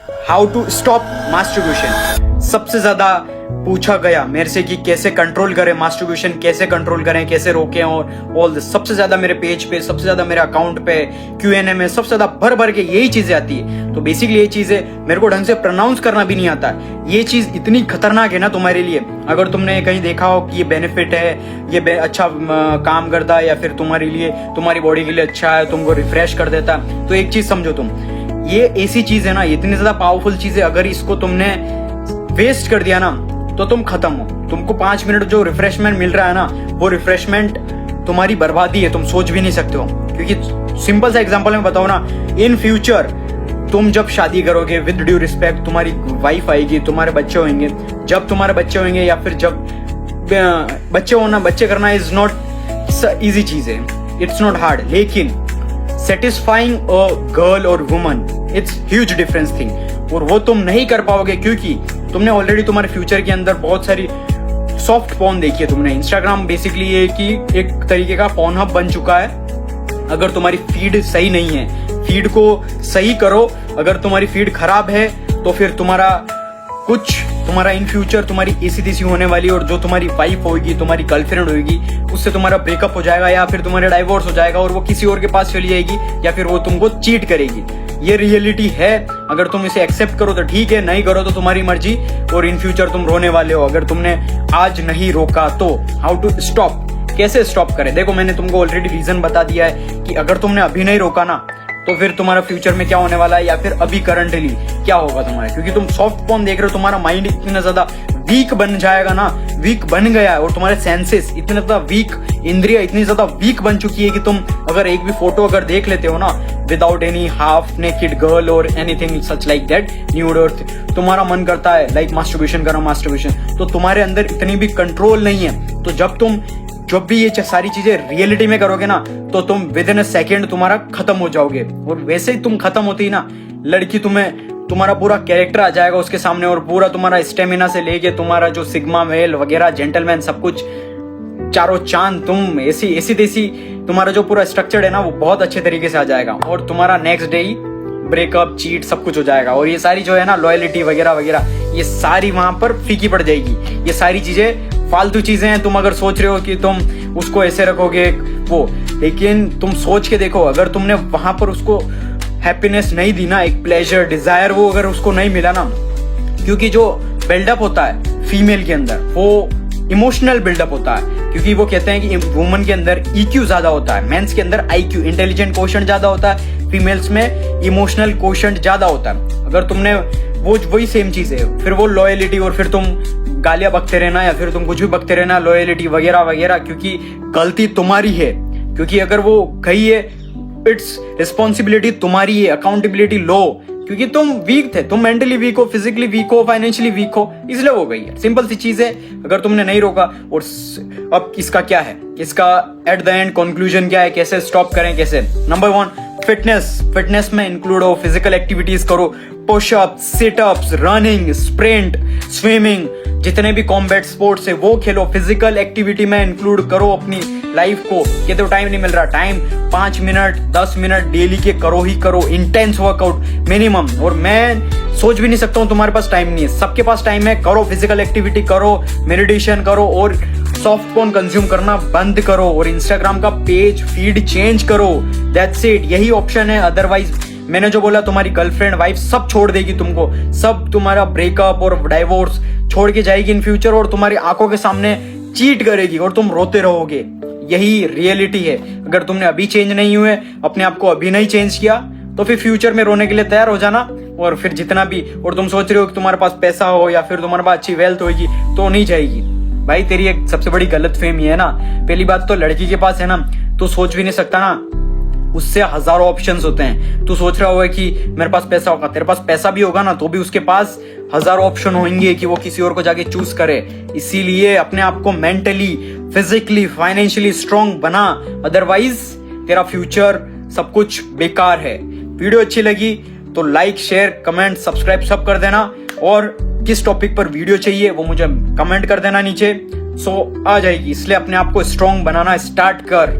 How to stop मास्टरब्यूशन। सबसे ज्यादा पूछा गया मेरे से कि कैसे कंट्रोल करें मास्टरब्यूशन, कैसे कंट्रोल करें, कैसे रोकें, और ऑल दिस सबसे ज्यादा मेरे पेज पे, सबसे ज्यादा मेरे अकाउंट पे, Q&A में सबसे ज्यादा भर भर के यही चीजें आती है। तो बेसिकली ये चीजें मेरे को ढंग से प्रोनाउंस करना भी नहीं आता। ये चीज इतनी खतरनाक है ना तुम्हारे लिए। अगर तुमने कहीं देखा हो कि ये बेनिफिट है, ये अच्छा काम करता है, या फिर तुम्हारे लिए, तुम्हारी बॉडी के लिए अच्छा है, तुमको रिफ्रेश कर देता है, तो एक चीज समझो तुम, ये ऐसी चीज है ना, इतनी ज्यादा पावरफुल चीज है, अगर इसको तुमने वेस्ट कर दिया ना तो तुम खत्म हो। तुमको 5 मिनट जो रिफ्रेशमेंट मिल रहा है ना, वो रिफ्रेशमेंट तुम्हारी बर्बादी है, तुम सोच भी नहीं सकते हो। क्योंकि सिंपल सा एग्जांपल मैं बताऊं ना, इन फ्यूचर तुम जब शादी करोगे, विद ड्यू रिस्पेक्ट, तुम्हारी वाइफ आएगी, तुम्हारे बच्चे होंगे, जब तुम्हारे बच्चे होंगे या फिर जब बच्चे करना इज नॉट इजी चीज है, इट्स नॉट हार्ड, लेकिन सेटिस्फाइंग अ गर्ल और woman it's huge difference thing. और वो तुम नहीं कर पाओगे क्योंकि तुमने ऑलरेडी तुम्हारे फ्यूचर के अंदर बहुत सारी सॉफ्ट पॉर्न देखी है तुमने। इंस्टाग्राम बेसिकली ये कि एक तरीके का पॉर्न हब बन चुका है। अगर तुम्हारी फीड सही नहीं है, फीड को सही करो। अगर तुम्हारी फीड खराब है तो फिर तुम्हारा इन फ्यूचर तुम्हारी ऐसी तैसी होने वाली, और जो तुम्हारी वाइफ होगी, तुम्हारी गर्लफ्रेंड होगी, उससे तुम्हारा ब्रेकअप हो जाएगा, या फिर तुम्हारा डाइवोर्स हो जाएगा और वो किसी और के पास चली जाएगी, या फिर वो तुमको चीट करेगी। ये रियलिटी है। अगर तुम इसे एक्सेप्ट करो तो ठीक है, नहीं करो तो तुम्हारी मर्जी, और इन फ्यूचर तुम रोने वाले हो अगर तुमने आज नहीं रोका तो। हाउ टू स्टॉप, कैसे स्टॉप करें? देखो, मैंने तुमको ऑलरेडी रीजन बता दिया है कि अगर तुमने अभी नहीं रोका ना तो फिर तुम्हारा फ्यूचर में क्या होने वाला है, या फिर अभी करंटली क्या होगा तुम्हारा। क्योंकि तुम सॉफ्ट पॉर्न देख रहे हो, तुम्हारा माइंड इतना ज्यादा वीक बन जाएगा ना, वीक बन गया है, और तुम्हारे सेंसेस इतने ज्यादा वीक, इंद्रिया इतनी ज्यादा वीक बन चुकी है कि तुम अगर एक भी फोटो अगर देख लेते हो ना, without any half naked girl और anything such like that, nude, और तुम्हारा मन करता है लाइक मास्टरब्यूशन करो, मास्टरब्यूशन, तो तुम्हारे अंदर इतनी भी कंट्रोल नहीं है। तो जब भी ये सारी चीजें रियलिटी में करोगे ना, तो तुम विद इन अ सेकेंड तुम्हारा खत्म हो जाओगे। और वैसे ही तुम खत्म होती ही ना, लड़की तुम्हारा पूरा कैरेक्टर आ जाएगा उसके सामने, और पूरा तुम्हारा स्टेमिना से लेके तुम्हारा जो सिग्मा मेल वगैरह, जेंटलमैन, सब कुछ चारों चांद, तुम ऐसी तैसी, तुम्हारा जो पूरा स्ट्रक्चर है ना, वो बहुत अच्छे तरीके से आ जाएगा, और तुम्हारा नेक्स्ट डे ही ब्रेकअप, चीट सब कुछ हो जाएगा। और ये सारी जो है ना, लॉयलिटी वगैरह वगैरह, ये सारी वहां पर फीकी पड़ जाएगी। ये सारी चीजें फालतू चीजें हैं। तुम अगर सोच रहे हो कि तुम उसको ऐसे रखोगे वो, लेकिन तुम सोच के देखो, अगर तुमने वहां पर उसको हैप्पीनेस नहीं दी ना, एक प्लेजर, डिजायर, वो अगर उसको नहीं मिला ना, क्योंकि जो बिल्डअप होता है फीमेल के अंदर वो इमोशनल बिल्डअप होता है। क्योंकि वो कहते हैं कि वुमन के अंदर EQ ज्यादा होता है, मेंस के अंदर IQ, इंटेलिजेंट क्वोशंट ज्यादा होता है, फीमेल्स में इमोशनल क्वोशंट ज्यादा होता है। अगर तुमने वही सेम चीज है, फिर वो लॉयलिटी, और फिर तुम गालियां बकते रहना, या फिर तुम कुछ भी बकते रहना, लॉयलिटी वगैरह वगैरह, क्योंकि गलती तुम्हारी है। क्योंकि अगर वो गई है, इट्स रिस्पॉन्सिबिलिटी तुम्हारी है, अकाउंटेबिलिटी लो। क्योंकि तुम वीक थे, तुम मेंटली वीक हो, फिजिकली वीक हो, फाइनेंशियली वीक हो, इसलिए हो गई है। सिंपल सी चीज है। अगर तुमने नहीं रोका, और अब इसका क्या है, इसका एट द एंड कंक्लूजन क्या है, कैसे स्टॉप करें, कैसे? नंबर 1, फिटनेस में इंक्लूड हो, फिजिकल एक्टिविटीज करो, pushups, sit-ups, running, sprint, swimming, जितने भी कॉम्बैट स्पोर्ट्स है वो खेलो। फिजिकल एक्टिविटी में इंक्लूड करो अपनी लाइफ को। कहते हो टाइम नहीं मिल रहा, टाइम 5 मिनट 10 मिनट डेली के करो ही करो, इंटेंस वर्कआउट मिनिमम। और मैं सोच भी नहीं सकता हूँ तुम्हारे पास टाइम नहीं है, सबके पास टाइम है। करो फिजिकल एक्टिविटी, करो मेडिटेशन, करो, और सॉफ्ट पॉर्न कंज्यूम करना बंद करो, और इंस्टाग्राम का पेज फीड चेंज करो। दैट्स इट, यही ऑप्शन है। अदरवाइज मैंने जो बोला, तुम्हारी गर्लफ्रेंड, वाइफ सब छोड़ देगी तुमको, सब तुम्हारा ब्रेकअप और डाइवोर्स छोड़ के जाएगी इन फ्यूचर, और तुम्हारी आंखों के सामने चीट करेगी, और तुम रोते रहोगे। यही रियलिटी है। अगर तुमने अभी चेंज नहीं हुए, अपने आप को अभी नहीं चेंज किया, तो फिर फ्यूचर में रोने के लिए तैयार हो जाना। और फिर जितना भी, और तुम सोच रहे हो कि तुम्हारे पास पैसा हो, या फिर तुम्हारे पास अच्छी वेल्थ होगी, तो नहीं जाएगी। भाई, तेरी एक सबसे बड़ी गलतफहमी है ना। पहली बात तो लड़की के पास है ना, तू सोच भी नहीं सकता ना, उससे हजारों ऑप्शंस होते हैं। तू सोच रहा होगा कि मेरे पास पैसा होगा, तेरे पास पैसा भी होगा ना, तो भी उसके पास हजारों ऑप्शन होंगे कि वो किसी और को जाके चूज करे। इसीलिए अपने आप को मेंटली, फिजिकली, फाइनेंशियली स्ट्रांग बना, अदरवाइज तेरा फ्यूचर सब कुछ बेकार है। वीडियो अच्छी लगी तो लाइक, शेयर, कमेंट, सब्सक्राइब सब कर देना, और किस टॉपिक पर वीडियो चाहिए वो मुझे कमेंट कर देना नीचे, सो आ जाएगी। इसलिए अपने आप को स्ट्रांग बनाना स्टार्ट कर।